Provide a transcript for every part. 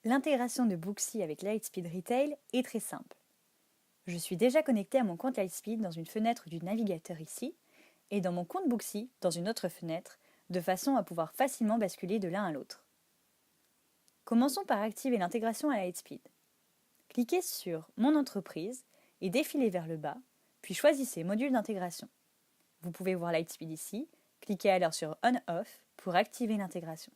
L'intégration de Booksy avec Lightspeed Retail est très simple. Je suis déjà connecté à mon compte Lightspeed dans une fenêtre du navigateur ici, et dans mon compte Booksy dans une autre fenêtre, de façon à pouvoir facilement basculer de l'un à l'autre. Commençons par activer l'intégration à Lightspeed. Cliquez sur Mon entreprise et défilez vers le bas, puis choisissez Module d'intégration. Vous pouvez voir Lightspeed ici, cliquez alors sur On/Off pour activer l'intégration.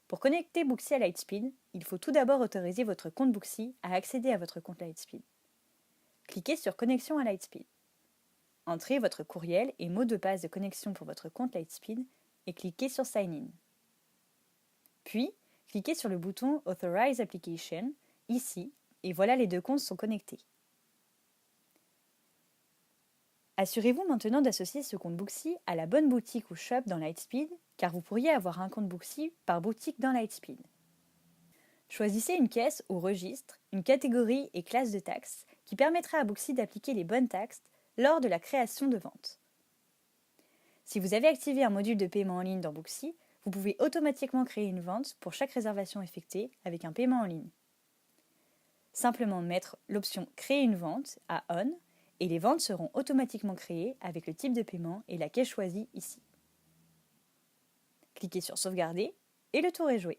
Pour connecter Booksy à Lightspeed, il faut tout d'abord autoriser votre compte Booksy à accéder à votre compte Lightspeed. Cliquez sur Connexion à Lightspeed. Entrez votre courriel et mot de passe de connexion pour votre compte Lightspeed et cliquez sur Sign In. Puis, cliquez sur le bouton Authorize Application, ici, et voilà les deux comptes sont connectés. Assurez-vous maintenant d'associer ce compte Booksy à la bonne boutique ou shop dans Lightspeed, car vous pourriez avoir un compte Booksy par boutique dans Lightspeed. Choisissez une caisse ou registre, une catégorie et classe de taxes qui permettra à Booksy d'appliquer les bonnes taxes lors de la création de vente. Si vous avez activé un module de paiement en ligne dans Booksy, vous pouvez automatiquement créer une vente pour chaque réservation effectuée avec un paiement en ligne. Simplement mettre l'option « Créer une vente » à « On » et les ventes seront automatiquement créées avec le type de paiement et la caisse choisie ici. Cliquez sur « Sauvegarder » et le tour est joué.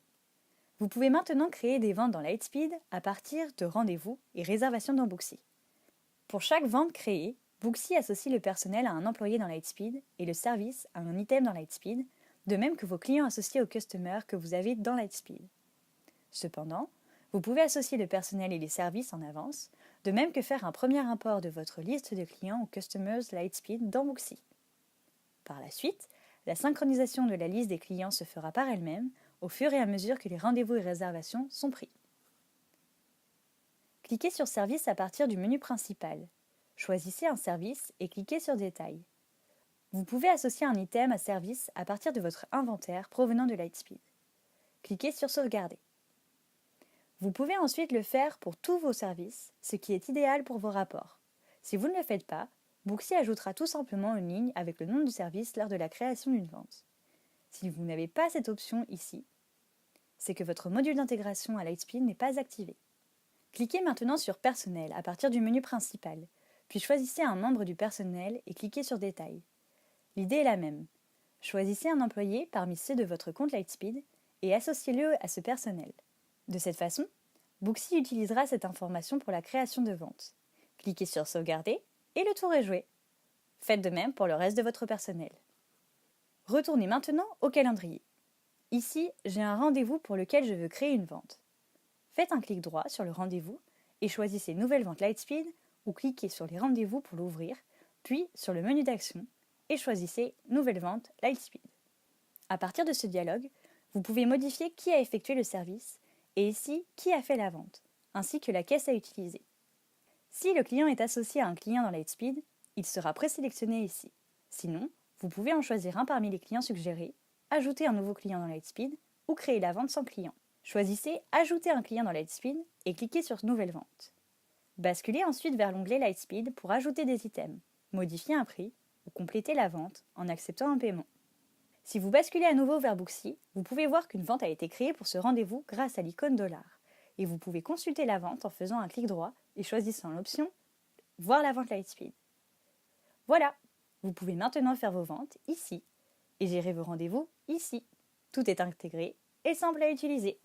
Vous pouvez maintenant créer des ventes dans Lightspeed à partir de rendez-vous et réservations dans Booksy. Pour chaque vente créée, Booksy associe le personnel à un employé dans Lightspeed et le service à un item dans Lightspeed, de même que vos clients associés aux customers que vous avez dans Lightspeed. Cependant, vous pouvez associer le personnel et les services en avance, de même que faire un premier import de votre liste de clients aux customers Lightspeed dans Booksy. Par la suite, la synchronisation de la liste des clients se fera par elle-même au fur et à mesure que les rendez-vous et réservations sont pris. Cliquez sur Service à partir du menu principal. Choisissez un service et cliquez sur Détails. Vous pouvez associer un item à service à partir de votre inventaire provenant de Lightspeed. Cliquez sur Sauvegarder. Vous pouvez ensuite le faire pour tous vos services, ce qui est idéal pour vos rapports. Si vous ne le faites pas, Booksy ajoutera tout simplement une ligne avec le nom du service lors de la création d'une vente. Si vous n'avez pas cette option ici, c'est que votre module d'intégration à Lightspeed n'est pas activé. Cliquez maintenant sur Personnel à partir du menu principal, puis choisissez un membre du personnel et cliquez sur Détails. L'idée est la même. Choisissez un employé parmi ceux de votre compte Lightspeed et associez-le à ce personnel. De cette façon, Booksy utilisera cette information pour la création de ventes. Cliquez sur Sauvegarder et le tour est joué. Faites de même pour le reste de votre personnel. Retournez maintenant au calendrier. Ici, j'ai un rendez-vous pour lequel je veux créer une vente. Faites un clic droit sur le rendez-vous et choisissez Nouvelle vente Lightspeed ou cliquez sur les rendez-vous pour l'ouvrir, puis sur le menu d'action et choisissez Nouvelle vente Lightspeed. À partir de ce dialogue, vous pouvez modifier qui a effectué le service et ici qui a fait la vente, ainsi que la caisse à utiliser. Si le client est associé à un client dans Lightspeed, il sera présélectionné ici. Sinon, vous pouvez en choisir un parmi les clients suggérés, ajouter un nouveau client dans Lightspeed ou créer la vente sans client. Choisissez Ajouter un client dans Lightspeed et cliquez sur Nouvelle vente. Basculez ensuite vers l'onglet Lightspeed pour ajouter des items, modifier un prix ou compléter la vente en acceptant un paiement. Si vous basculez à nouveau vers Booksy, vous pouvez voir qu'une vente a été créée pour ce rendez-vous grâce à l'icône dollar. Et vous pouvez consulter la vente en faisant un clic droit et choisissant l'option Voir la vente Lightspeed. Voilà, vous pouvez maintenant faire vos ventes ici et gérer vos rendez-vous ici. Tout est intégré et simple à utiliser.